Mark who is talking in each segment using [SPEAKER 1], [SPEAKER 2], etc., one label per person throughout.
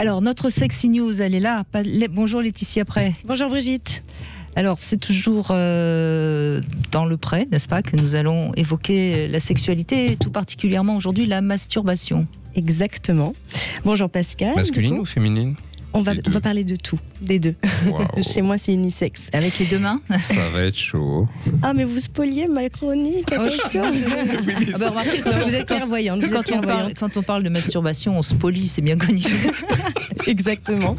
[SPEAKER 1] Alors, notre Sexy News, elle est là. Bonjour Laetitia Pré.
[SPEAKER 2] Bonjour Brigitte.
[SPEAKER 1] Alors, c'est toujours dans le prêt, n'est-ce pas, que nous allons évoquer la sexualité et tout particulièrement aujourd'hui la masturbation.
[SPEAKER 2] Exactement. Bonjour Pascal.
[SPEAKER 3] Masculine ou féminine ?
[SPEAKER 2] On va parler de tout, des deux.
[SPEAKER 3] Wow.
[SPEAKER 2] Chez moi, c'est unisexe.
[SPEAKER 1] Avec les deux mains.
[SPEAKER 3] Ça va être chaud.
[SPEAKER 2] Ah, mais vous spoliez ma chronique, attention.
[SPEAKER 1] Ah bah, remarquez,
[SPEAKER 2] Vous êtes clairvoyante.
[SPEAKER 1] Quand on parle de masturbation, on spolie, c'est bien connu.
[SPEAKER 2] Exactement.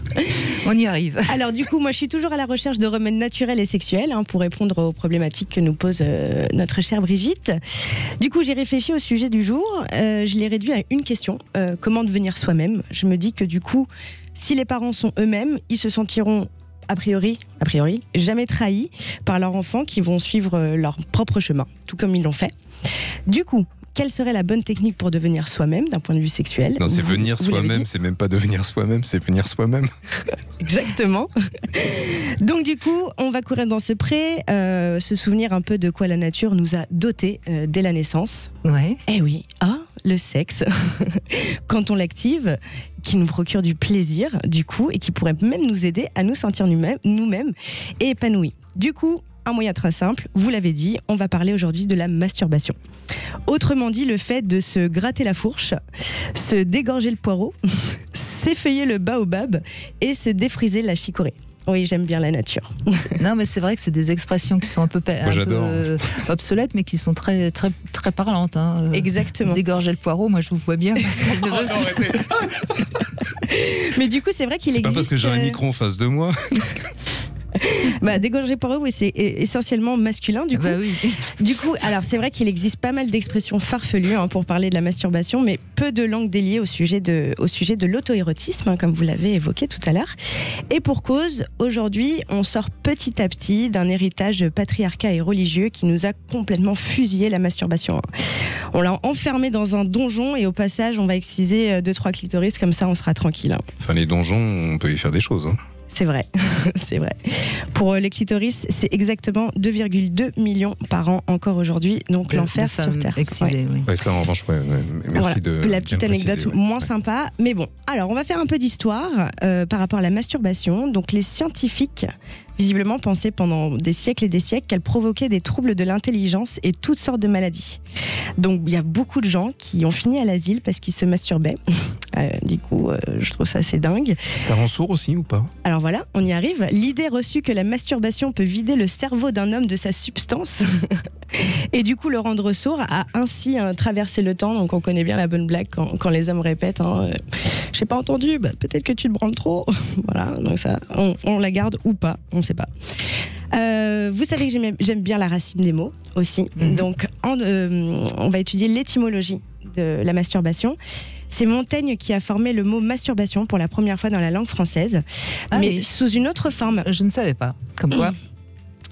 [SPEAKER 1] On y arrive.
[SPEAKER 2] Alors du coup, moi je suis toujours à la recherche de remèdes naturels et sexuels pour répondre aux problématiques que nous pose notre chère Brigitte. Du coup, j'ai réfléchi au sujet du jour. Je l'ai réduit à une question. Comment devenir soi-même ? Je me dis que du coup, si les parents sont eux-mêmes, ils se sentiront a priori, jamais trahis par leurs enfants qui vont suivre leur propre chemin, tout comme ils l'ont fait. Du coup, quelle serait la bonne technique pour devenir soi-même d'un point de vue sexuel ?
[SPEAKER 3] Non, c'est venir soi-même, c'est même pas devenir soi-même, c'est venir soi-même.
[SPEAKER 2] Exactement. Donc du coup, on va courir dans ce pré, se souvenir un peu de quoi la nature nous a dotés dès la naissance.
[SPEAKER 1] Ouais.
[SPEAKER 2] Eh oui, le sexe, quand on l'active, qui nous procure du plaisir, du coup, et qui pourrait même nous aider à nous sentir nous-mêmes et épanouis. Du coup, un moyen très simple, vous l'avez dit, on va parler aujourd'hui de la masturbation. Autrement dit, le fait de se gratter la fourche, se dégorger le poireau, s'effeuiller le baobab et se défriser la chicorée. Oui, j'aime bien la nature.
[SPEAKER 1] Non, mais c'est vrai que c'est des expressions qui sont un peu obsolètes, mais qui sont très, très, très parlantes.
[SPEAKER 2] Exactement.
[SPEAKER 1] Dégorger le poireau, moi je vous vois bien.
[SPEAKER 2] Mais du coup, c'est vrai qu'il existe...
[SPEAKER 3] C'est pas parce que j'ai un micro en face de moi.
[SPEAKER 2] Dégorger poireau, oui, c'est essentiellement masculin du coup.
[SPEAKER 1] Bah oui.
[SPEAKER 2] Du coup, alors c'est vrai qu'il existe pas mal d'expressions farfelues pour parler de la masturbation, mais peu de langues déliées au sujet de l'auto-érotisme, comme vous l'avez évoqué tout à l'heure. Et pour cause, aujourd'hui, on sort petit à petit d'un héritage patriarcat et religieux qui nous a complètement fusillé la masturbation. On l'a enfermé dans un donjon et au passage, on va exciser 2-3 clitoris, comme ça on sera tranquille.
[SPEAKER 3] Enfin, les donjons, on peut y faire des choses.
[SPEAKER 2] C'est vrai, c'est vrai. Pour les clitoris, c'est exactement 2,2 millions par an encore aujourd'hui, donc l'enfer sur Terre.
[SPEAKER 1] Excisées, oui.
[SPEAKER 3] Ouais, ça en revanche, merci de
[SPEAKER 2] la petite anecdote moins sympa, mais bon. Alors, on va faire un peu d'histoire par rapport à la masturbation. Donc, les scientifiques visiblement pensaient pendant des siècles et des siècles qu'elle provoquait des troubles de l'intelligence et toutes sortes de maladies. Donc, il y a beaucoup de gens qui ont fini à l'asile parce qu'ils se masturbaient. Du coup, je trouve ça assez dingue.
[SPEAKER 3] Ça rend sourd aussi ou pas ?
[SPEAKER 2] Alors voilà, on y arrive. L'idée reçue que la masturbation peut vider le cerveau d'un homme de sa substance et du coup le rendre sourd a ainsi traversé le temps. Donc on connaît bien la bonne blague quand les hommes répètent j'ai pas entendu, peut-être que tu te branles trop. Voilà, donc ça, on la garde ou pas, on ne sait pas. Vous savez que j'aime bien la racine des mots aussi. Donc on va étudier l'étymologie de la masturbation. C'est Montaigne qui a formé le mot masturbation pour la première fois dans la langue française, mais sous une autre forme.
[SPEAKER 1] Je ne savais pas. Comme quoi.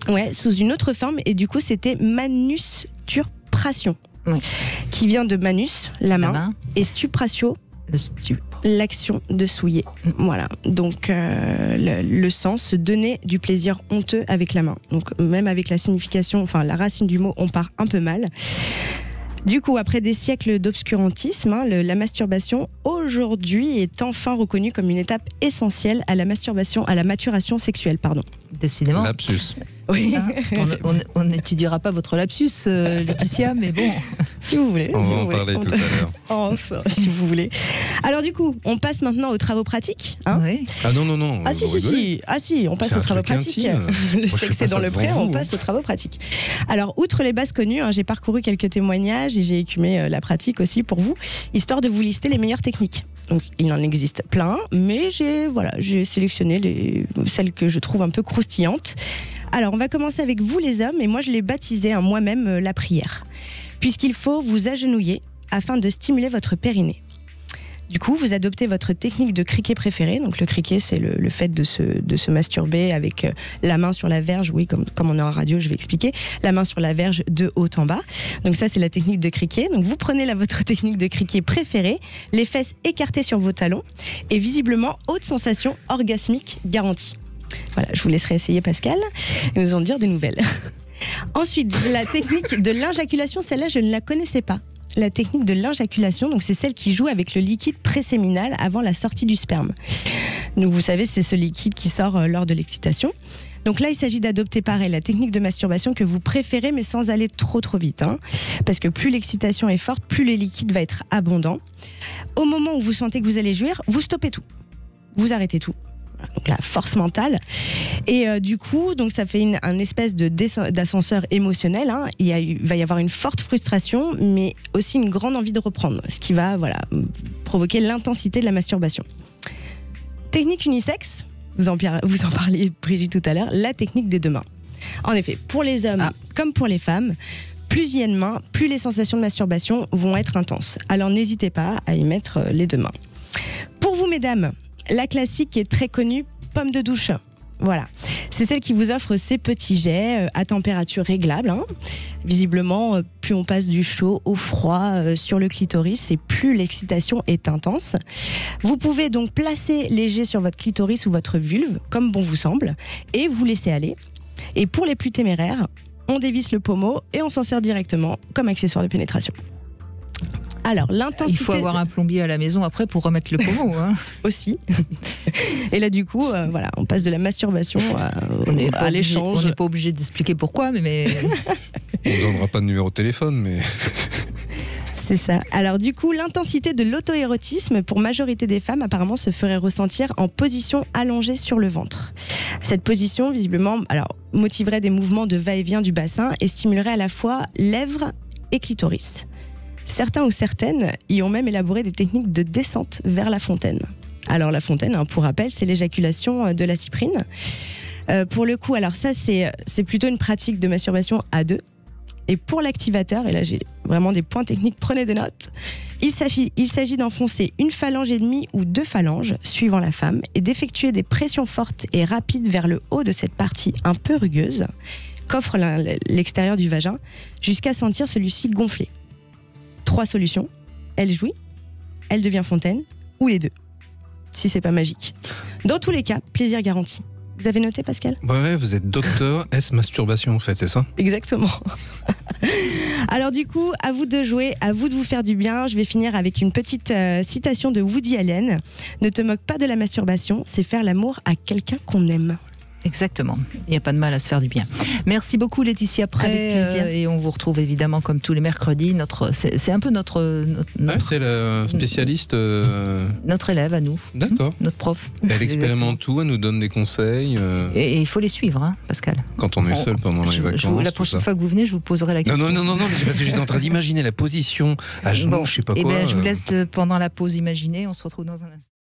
[SPEAKER 2] Ouais, sous une autre forme, et du coup c'était manusturpration, qui vient de manus, la main. Et stupratio, l'action de souiller. Voilà. Donc le sens, se donner du plaisir honteux avec la main. Donc même avec la signification, la racine du mot, on part un peu mal. Du coup, après des siècles d'obscurantisme, la masturbation aujourd'hui est enfin reconnue comme une étape essentielle à la maturation sexuelle, pardon.
[SPEAKER 1] Décidément.
[SPEAKER 3] Lapsus.
[SPEAKER 2] Oui.
[SPEAKER 1] On n'étudiera pas votre lapsus, Laetitia, mais bon.
[SPEAKER 2] Si vous voulez.
[SPEAKER 3] On va en parler tout à l'heure.
[SPEAKER 2] En off, si vous voulez. Alors du coup, on passe maintenant aux travaux pratiques.
[SPEAKER 1] Oui.
[SPEAKER 3] Ah non.
[SPEAKER 2] Ah si, on passe aux travaux pratiques. Le sexe est dans le pré, on passe aux travaux pratiques. Alors, outre les bases connues, j'ai parcouru quelques témoignages et j'ai écumé la pratique aussi pour vous, histoire de vous lister les meilleures techniques. Donc, il en existe plein, mais j'ai sélectionné celles que je trouve un peu croustillantes. Alors, on va commencer avec vous les hommes, et moi je l'ai baptisé moi-même la prière, puisqu'il faut vous agenouiller afin de stimuler votre périnée. Du coup, vous adoptez votre technique de criquet préférée. Donc le criquet, c'est le fait de se masturber avec la main sur la verge. Oui, comme on est en radio, je vais expliquer. La main sur la verge de haut en bas. Donc ça, c'est la technique de criquet. Donc vous prenez votre technique de criquet préférée, les fesses écartées sur vos talons et visiblement haute sensation orgasmique garantie. Voilà, je vous laisserai essayer Pascal et nous en dire des nouvelles. Ensuite, la technique de l'injaculation, celle-là, je ne la connaissais pas. la technique de l'injaculation. Donc c'est celle qui joue avec le liquide préséminal avant la sortie du sperme. Donc vous savez, c'est ce liquide qui sort lors de l'excitation. Donc là, il s'agit d'adopter pareil la technique de masturbation que vous préférez, mais sans aller trop vite. Parce que plus l'excitation est forte, plus le liquide va être abondant. Au moment où vous sentez que vous allez jouir, vous stoppez tout. Vous arrêtez tout. Donc la force mentale. Et du coup, donc ça fait un espèce d'ascenseur émotionnel. Il va y avoir une forte frustration, mais aussi une grande envie de reprendre, ce qui va provoquer l'intensité de la masturbation. Technique unisexe. Vous en parliez, Brigitte, tout à l'heure, la technique des 2 mains. En effet, pour les hommes comme pour les femmes, plus il y a de mains, plus les sensations de masturbation vont être intenses. Alors n'hésitez pas à y mettre les 2 mains. Pour vous, mesdames, la classique qui est très connue, pomme de douche. Voilà, c'est celle qui vous offre ces petits jets à température réglable. Visiblement, plus on passe du chaud au froid sur le clitoris et plus l'excitation est intense. Vous pouvez donc placer les jets sur votre clitoris ou votre vulve, comme bon vous semble, et vous laisser aller. Et pour les plus téméraires, on dévisse le pommeau et on s'en sert directement comme accessoire de pénétration. Alors, l'intensité...
[SPEAKER 1] Il faut avoir un plombier à la maison après pour remettre le pommeau.
[SPEAKER 2] Aussi. Et là, du coup, on passe de la masturbation à l'échange.
[SPEAKER 1] On n'est pas obligé d'expliquer pourquoi, mais...
[SPEAKER 3] On ne donnera pas de numéro de téléphone, mais...
[SPEAKER 2] C'est ça. Alors du coup, l'intensité de l'auto-érotisme pour majorité des femmes apparemment se ferait ressentir en position allongée sur le ventre. Cette position, visiblement, motiverait des mouvements de va-et-vient du bassin et stimulerait à la fois lèvres et clitoris. Certains ou certaines y ont même élaboré des techniques de descente vers la fontaine. Alors la fontaine, pour rappel, c'est l'éjaculation de la cyprine. Pour le coup, alors ça c'est plutôt une pratique de masturbation à 2. Et pour l'activateur, et là j'ai vraiment des points techniques, prenez des notes, il s'agit d'enfoncer une phalange et demie ou 2 phalanges, suivant la femme, et d'effectuer des pressions fortes et rapides vers le haut de cette partie un peu rugueuse, qu'offre l'extérieur du vagin, jusqu'à sentir celui-ci gonfler. 3 solutions, elle jouit, elle devient fontaine, ou les 2, si c'est pas magique. Dans tous les cas, plaisir garanti. Vous avez noté, Pascal ?
[SPEAKER 3] Ouais, vous êtes docteur S masturbation en fait, c'est ça ?
[SPEAKER 2] Exactement. Alors du coup, à vous de jouer, à vous de vous faire du bien. Je vais finir avec une petite citation de Woody Allen. Ne te moque pas de la masturbation, c'est faire l'amour à quelqu'un qu'on aime.
[SPEAKER 1] Exactement, il n'y a pas de mal à se faire du bien. Merci beaucoup Laetitia Pré, et on vous retrouve évidemment comme tous les mercredis. C'est un peu notre
[SPEAKER 3] c'est la spécialiste
[SPEAKER 1] notre élève à nous.
[SPEAKER 3] D'accord.
[SPEAKER 1] Notre prof.
[SPEAKER 3] Elle expérimente tout, elle nous donne des conseils.
[SPEAKER 1] Et il faut les suivre, Pascal.
[SPEAKER 3] Quand on est seul pendant les vacances.
[SPEAKER 1] La prochaine fois que vous venez, je vous poserai la question.
[SPEAKER 3] Non, mais c'est parce que j'étais en train d'imaginer la position à genoux, je sais pas quoi.
[SPEAKER 1] Je vous laisse pendant la pause imaginer, on se retrouve dans un instant.